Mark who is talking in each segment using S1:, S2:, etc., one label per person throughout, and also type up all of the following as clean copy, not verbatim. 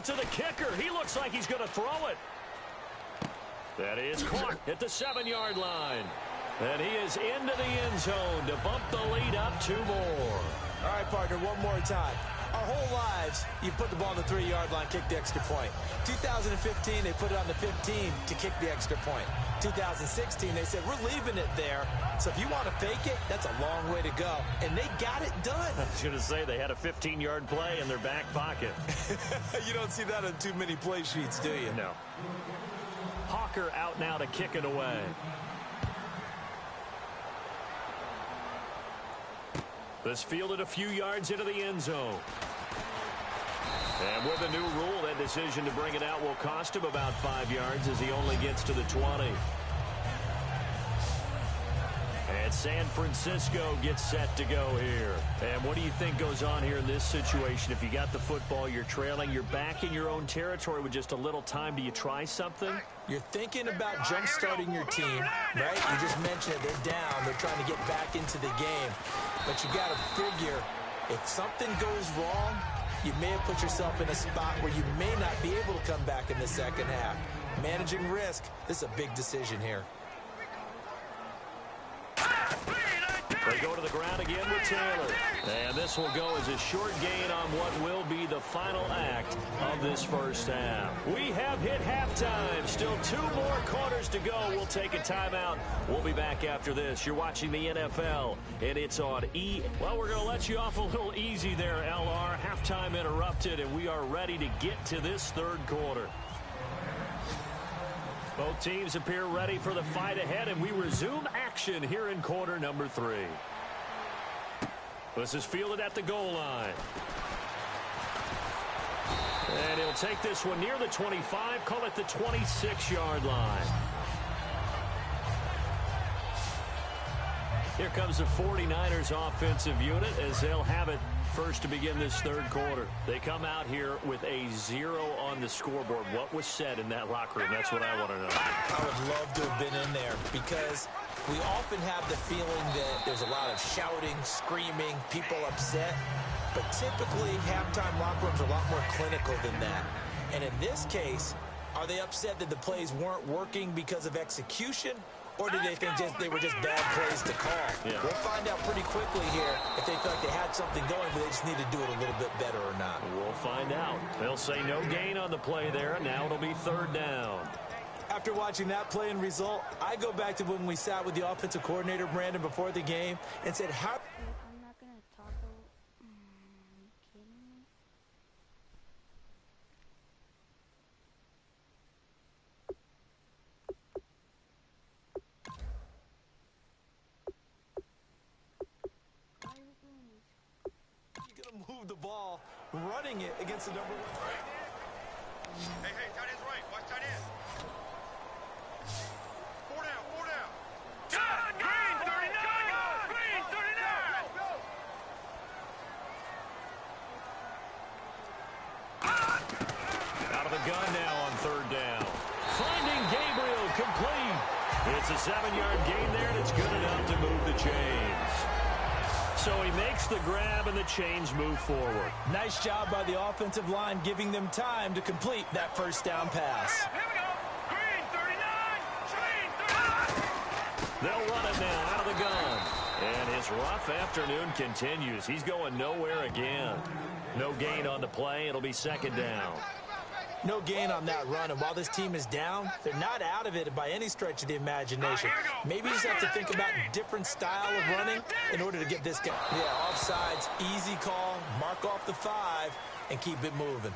S1: it to the kicker. He looks like he's going to throw it. That is caught at the 7-yard line. And he is into the end zone to bump the lead up 2 more.
S2: All right, partner, one more time. Our whole lives, you put the ball on the 3-yard line, kick the extra point. 2015, they put it on the 15 to kick the extra point. 2016, they said, we're leaving it there. So if you want to fake it, that's a long way to go. And they got it done.
S1: I was going to say they had a 15-yard play in their back pocket.
S2: You don't see that on too many play sheets, do you?
S1: No. Hawker out now to kick it away. This fielded a few yards into the end zone. And with a new rule, that decision to bring it out will cost him about 5 yards as he only gets to the 20. And San Francisco gets set to go here. And what do you think goes on here in this situation? If you got the football, you're trailing, you're back in your own territory with just a little time. Do you try something?
S2: You're thinking about jump-starting your team, right? You just mentioned it. They're down. They're trying to get back into the game. But you got to figure, if something goes wrong, you may have put yourself in a spot where you may not be able to come back in the second half. Managing risk, this is a big decision here.
S1: They go to the ground again with Taylor. And this will go as a short gain on what will be the final act of this first half. We have hit halftime. Still 2 more quarters to go. We'll take a timeout. We'll be back after this. You're watching the NFL, and it's on E. Well, we're going to let you off a little easy there, LR. Halftime interrupted, and we are ready to get to this third quarter. Both teams appear ready for the fight ahead, and we resume action here in quarter number 3. This is fielded at the goal line. And he'll take this one near the 25, call it the 26-yard line. Here comes the 49ers offensive unit as they'll have it first to begin this third quarter. They come out here with a 0 on the scoreboard. What was said in that locker room? That's what I want to know.
S2: I would love to have been in there because we often have the feeling that there's a lot of shouting, screaming, people upset. But typically, halftime locker rooms are a lot more clinical than that. And in this case, are they upset that the plays weren't working because of execution? Or did they think they were just bad plays to call? Yeah. We'll find out pretty quickly here if they felt like they had something going, but they just need to do it a little bit better or not.
S1: We'll find out. They'll say no gain on the play there. Now it'll be third down.
S2: After watching that play and result, I go back to when we sat with the offensive coordinator, Brandon, before the game and said, how...
S3: I'm not going to talk about... Are you kidding me?
S2: You're going to move the ball, running it against the number 1.
S4: Hey, tight end's right. Watch tight end. 4 down, 4 down. Green, 39! Green, 39! Go.
S1: Out of the gun now on third down. Finding Gabriel complete. It's a 7-yard gain there, and it's good enough to move the chains. So he makes the grab, and the chains move forward.
S2: Nice job by the offensive line, giving them time to complete that first down pass.
S4: Here we go. Green, 39! Green, 39!
S1: They'll run it now out of the gun. And his rough afternoon continues. He's going nowhere again. No gain on the play. It'll be second down.
S2: No gain on that run, and while this team is down, they're not out of it by any stretch of the imagination. Maybe you just have to think about a different style of running in order to get this guy. Yeah, offsides, easy call, mark off the 5, and keep it moving.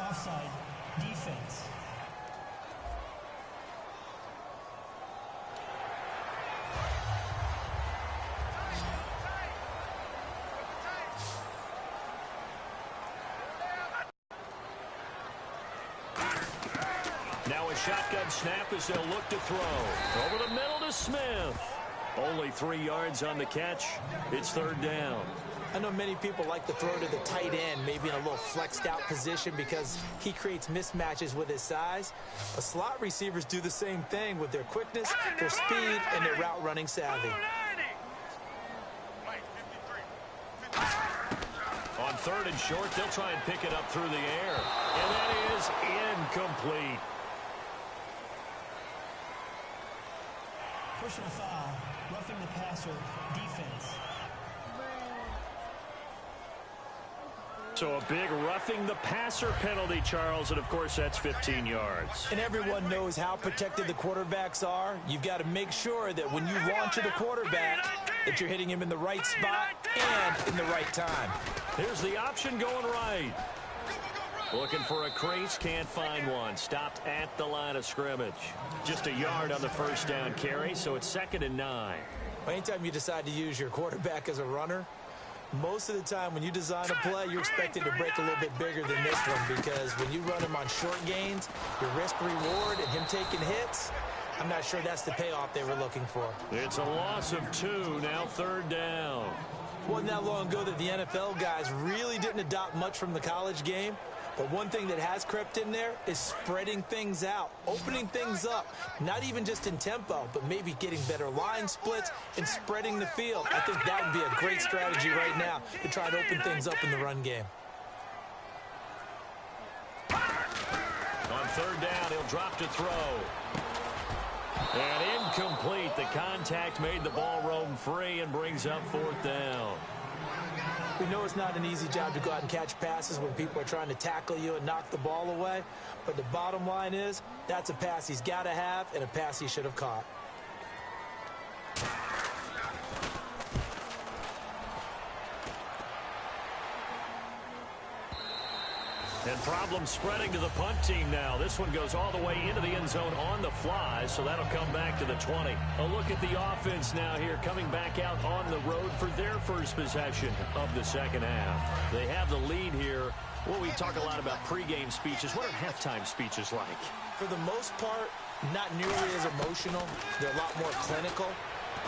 S5: Offside, defense.
S1: Now a shotgun snap as they'll look to throw. Over the middle to Smith. Only 3 yards on the catch. It's third down.
S2: I know many people like to throw to the tight end, maybe in a little flexed out position because he creates mismatches with his size. But slot receivers do the same thing with their quickness, their speed, and their route running savvy.
S1: On 3rd and short. They'll try and pick it up through the air. And that is incomplete.
S5: Personal foul, roughing the passer, defense.
S1: So a big roughing the passer penalty, Charles, and of course that's 15 yards.
S2: And everyone knows how protected the quarterbacks are. You've got to make sure that when you launch at the quarterback, that you're hitting him in the right spot and in the right time.
S1: Here's the option going right. Looking for a crease, can't find one. Stopped at the line of scrimmage. Just a yard on the first down carry, so it's 2nd and 9.
S2: Anytime you decide to use your quarterback as a runner, most of the time when you design a play, you're expected to break a little bit bigger than this one, because when you run him on short gains, your risk-reward and him taking hits, I'm not sure that's the payoff they were looking for.
S1: It's a loss of 2, now 3rd down.
S2: Wasn't that long ago that the NFL guys really didn't adopt much from the college game. But one thing that has crept in there is spreading things out, opening things up, not even just in tempo, but maybe getting better line splits and spreading the field. I think that would be a great strategy right now to try to open things up in the run game.
S1: On 3rd down, he'll drop to throw. And incomplete. The contact made the ball roam free and brings up 4th down.
S2: We know it's not an easy job to go out and catch passes when people are trying to tackle you and knock the ball away. But the bottom line is, that's a pass he's got to have and a pass he should have caught.
S1: And problem spreading to the punt team now. This one goes all the way into the end zone on the fly, so that'll come back to the 20. A look at the offense now here, coming back out on the road for their first possession of the second half. They have the lead here. Well, we talk a lot about pregame speeches. What are halftime speeches like?
S2: For the most part, not nearly as emotional. They're a lot more clinical.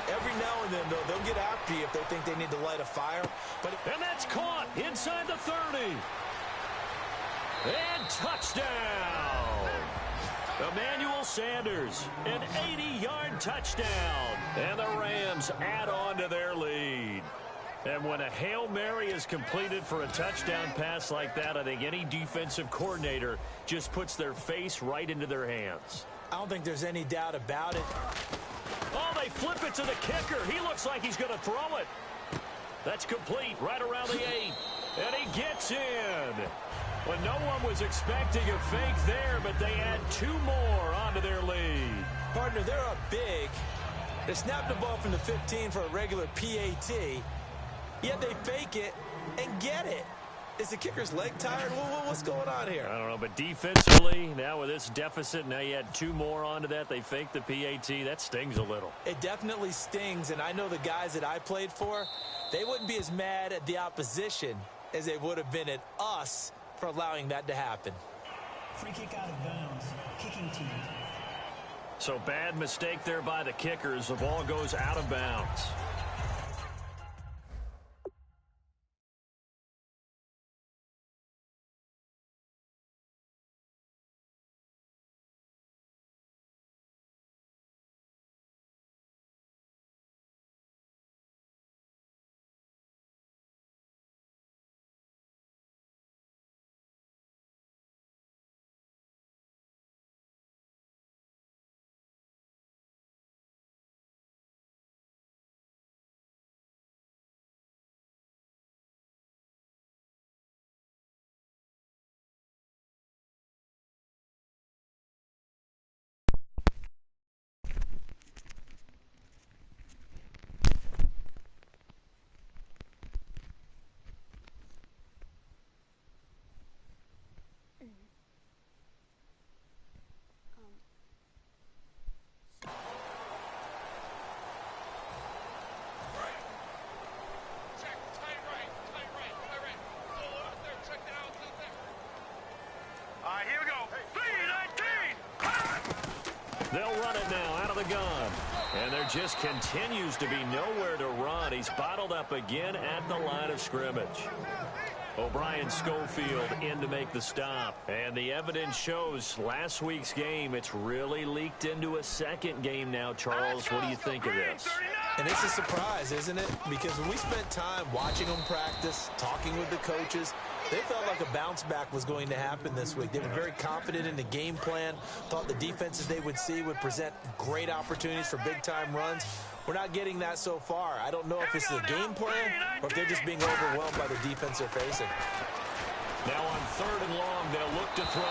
S2: Every now and then, though, they'll get after you if they think they need to light a fire.
S1: And that's caught inside the 30. And touchdown! Emmanuel Sanders, an 80-yard touchdown. And the Rams add on to their lead. And when a Hail Mary is completed for a touchdown pass like that, I think any defensive coordinator just puts their face right into their hands.
S2: I don't think there's any doubt about it.
S1: Oh, they flip it to the kicker. He looks like he's going to throw it. That's complete right around the 8. And he gets in. Well, no one was expecting a fake there, but they add 2 more onto their lead.
S2: Partner, they're up big. They snapped the ball from the 15 for a regular PAT, yet they fake it and get it. Is the kicker's leg tired? What's going on here?
S1: I don't know, but defensively, now with this deficit, now you add 2 more onto that. They fake the PAT. That stings a little.
S2: It definitely stings, and I know the guys that I played for, they wouldn't be as mad at the opposition as they would have been at us for allowing that to happen.
S5: Free kick out of bounds. Kicking team.
S1: So bad mistake there by the kickers. The ball goes out of bounds. They'll run it now out of the gun. And there just continues to be nowhere to run. He's bottled up again at the line of scrimmage. O'Brien Schofield in to make the stop. And the evidence shows last week's game, it's really leaked into a second game now, Charles. What do you think of this?
S2: And it's a surprise, isn't it? Because when we spent time watching them practice, talking with the coaches, they felt like a bounce back was going to happen this week. They were very confident in the game plan, thought the defenses they would see would present great opportunities for big-time runs. We're not getting that so far. I don't know if it's the game plan or if they're just being overwhelmed by the defense they're facing.
S1: Now on 3rd and long, they'll look to throw.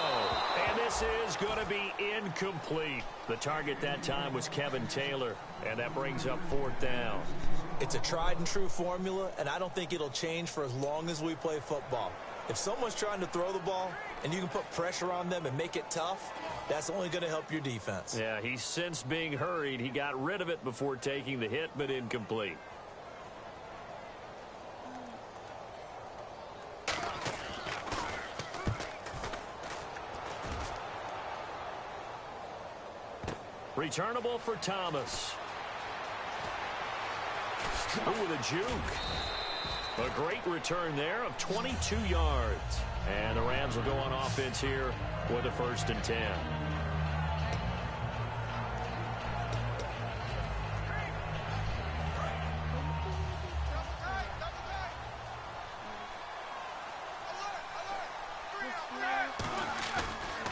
S1: And this is going to be incomplete. The target that time was Kevin Taylor, and that brings up 4th down.
S2: It's a tried-and-true formula, and I don't think it'll change for as long as we play football. If someone's trying to throw the ball and you can put pressure on them and make it tough, that's only going to help your defense.
S1: Yeah, he's since being hurried. He got rid of it before taking the hit, but incomplete. Returnable for Thomas. Ooh, the juke. A great return there of 22 yards. And the Rams will go on offense here with a 1st and 10.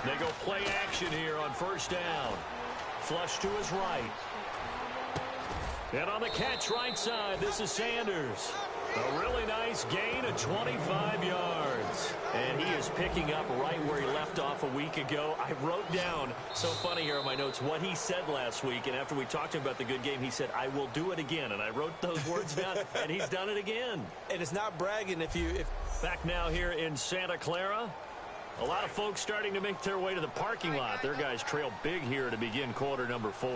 S1: They go play action here on 1st down. Flush to his right. And on the catch right side, this is Sanders. A really nice gain of 25 yards. And he is picking up right where he left off a week ago. I wrote down, so funny here in my notes, what he said last week. And after we talked to him about the good game, he said, I will do it again. And I wrote those words down, and he's done it again.
S2: And it's not bragging if
S1: Back now here in Santa Clara. A lot of folks starting to make their way to the parking lot. Their guys trail big here to begin quarter number 4.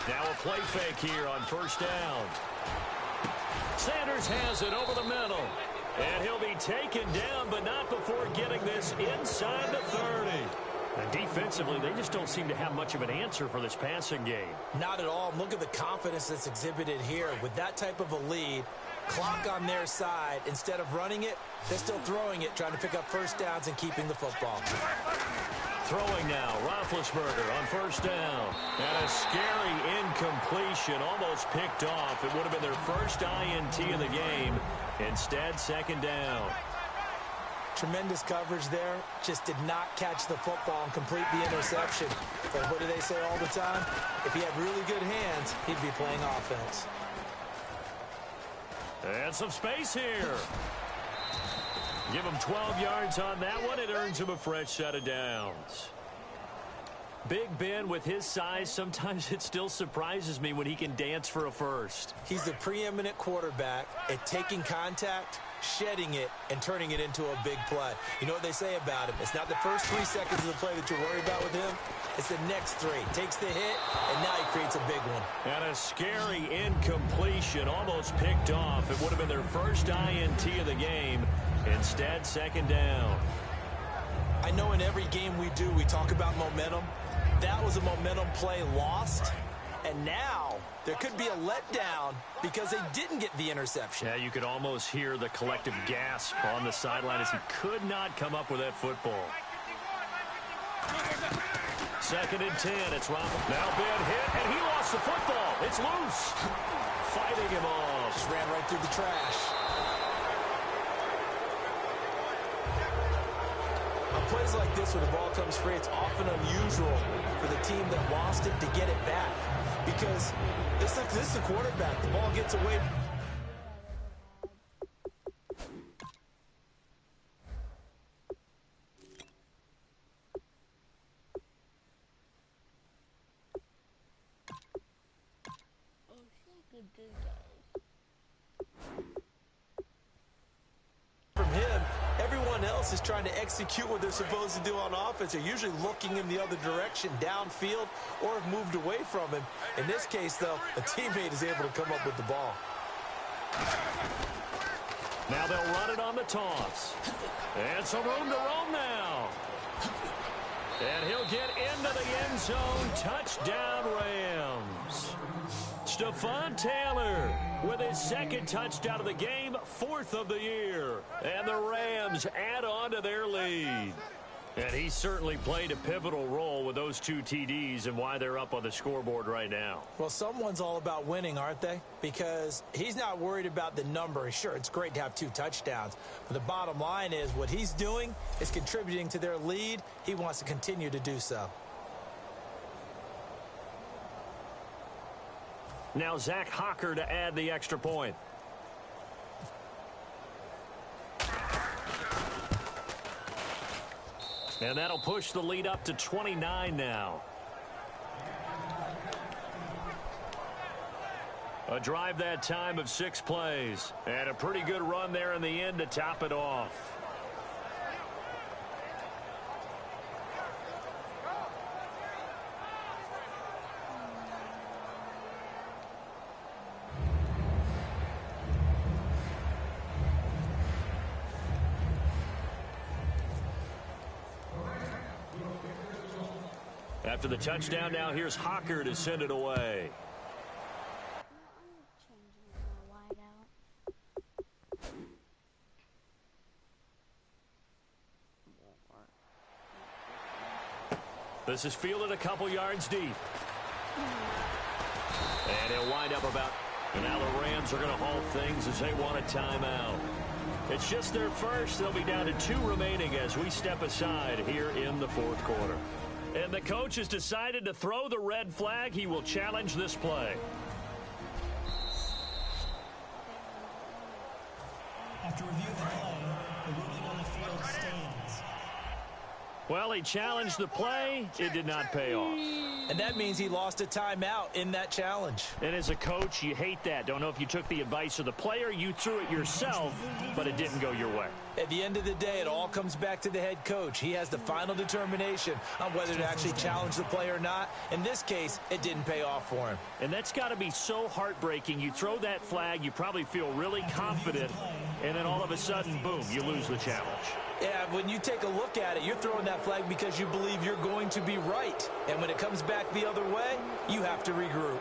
S1: Now a play fake here on 1st down. Sanders has it over the middle. And he'll be taken down, but not before getting this inside the 30. And defensively, they just don't seem to have much of an answer for this passing game.
S2: Not at all. Look at the confidence that's exhibited here. With that type of a lead, clock on their side, instead of running it, they're still throwing it, trying to pick up 1st downs and keeping the football.
S1: Throwing now, Roethlisberger on 1st down. And a scary incompletion, almost picked off. It would have been their first INT of the game. Instead, 2nd down.
S2: Tremendous coverage there. Just did not catch the football and complete the interception. But what do they say all the time? If he had really good hands, he'd be playing offense.
S1: And some space here. Give him 12 yards on that one. It earns him a fresh set of downs. Big Ben, with his size, sometimes it still surprises me when he can dance for a first.
S2: He's the preeminent quarterback at taking contact, shedding it, and turning it into a big play. You know what they say about him? It's not the first 3 seconds of the play that you're worried about with him. It's the next 3. Takes the hit, and now he creates a big one.
S1: And a scary incompletion, almost picked off. It would have been their first INT of the game. Instead, 2nd down.
S2: I know in every game we do, we talk about momentum. That was a momentum play lost. And now there could be a letdown because they didn't get the interception.
S1: Yeah, you could almost hear the collective gasp on the sideline as he could not come up with that football. 2nd and 10. It's Robert. Now Ben hit, and he lost the football. It's loose. Fighting him off.
S2: Just ran right through the trash. On plays like this, when the ball comes free, it's often unusual for the team that lost it to get it back. Because this is the quarterback. The ball gets away. From him, everyone else is trying to execute what they're supposed to do on offense. They're usually looking in the other direction, downfield, or have moved away from him. In this case, though, a teammate is able to come up with the ball.
S1: Now they'll run it on the toss. And some room to roam now. And he'll get into the end zone. Touchdown, Rams. Stephon Taylor with his second touchdown of the game, 4th of the year. And the Rams add on to their lead. And he certainly played a pivotal role with those 2 TDs and why they're up on the scoreboard right now.
S2: Well, someone's all about winning, aren't they? Because he's not worried about the number. Sure, it's great to have 2 touchdowns. But the bottom line is what he's doing is contributing to their lead. He wants to continue to do so.
S1: Now Zach Hocker to add the extra point. And that'll push the lead up to 29 now. A drive that time of 6 plays. And a pretty good run there in the end to top it off. After the touchdown, now here's Hocker to send it away. This is fielded a couple yards deep. And he'll wind up about... And now the Rams are going to halt things as they want a timeout. It's just their first. They'll be down to 2 remaining as we step aside here in the 4th quarter. And the coach has decided to throw the red flag. He will challenge this play.
S5: After review of the play, the ruling on the field stands.
S1: Well, he challenged the play. It did not pay off.
S2: And that means he lost a timeout in that challenge.
S1: And as a coach, you hate that. Don't know if you took the advice of the player, you threw it yourself, but it didn't go your way.
S2: At the end of the day, it all comes back to the head coach. He has the final determination on whether to actually challenge the play or not. In this case, it didn't pay off for him.
S1: And that's got to be so heartbreaking. You throw that flag, you probably feel really confident, and then all of a sudden, boom, you lose the challenge.
S2: Yeah, when you take a look at it, you're throwing that flag because you believe you're going to be right. And when it comes back the other way, you have to regroup.